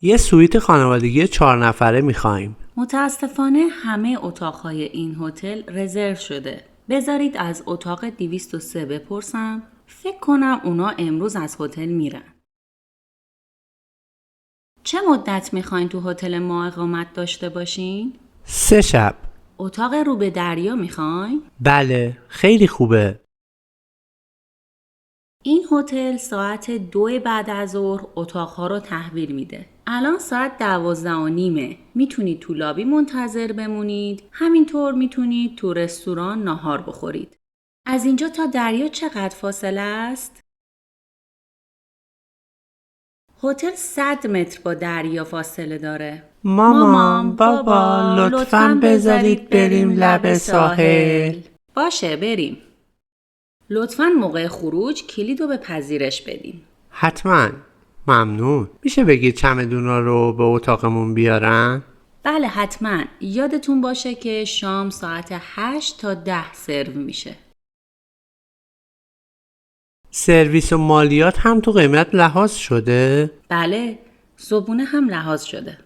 یه سویت خانوادگی 4 نفره میخوایم. متاسفانه همه اتاقهای این هتل رزرو شده. بذارید از اتاق 203 بپرسم. فکر کنم اونا امروز از هتل میرن. چه مدت میخواین تو هتل ما اقامت داشته باشین؟ 3 شب. اتاق رو به دریا میخواین؟ بله، خیلی خوبه. این هتل ساعت 2 بعد از ظهر اتاقها رو تحویل میده. الان ساعت 12:30. میتونید تو لابی منتظر بمونید. همینطور میتونید تو رستوران ناهار بخورید. از اینجا تا دریا چقدر فاصله است؟ هتل 100 متر با دریا فاصله داره. مامان، بابا، لطفاً بذارید بریم لب ساحل. باشه بریم. لطفاً موقع خروج کلیدو به پذیرش بدین. حتما. ممنون. میشه بگید چمدونا رو به اتاقمون بیارن؟ بله حتما. یادتون باشه که شام ساعت 8 تا 10 سرو میشه. سرویس و مالیات هم تو قیمت لحاظ شده؟ بله، صبحونه هم لحاظ شده.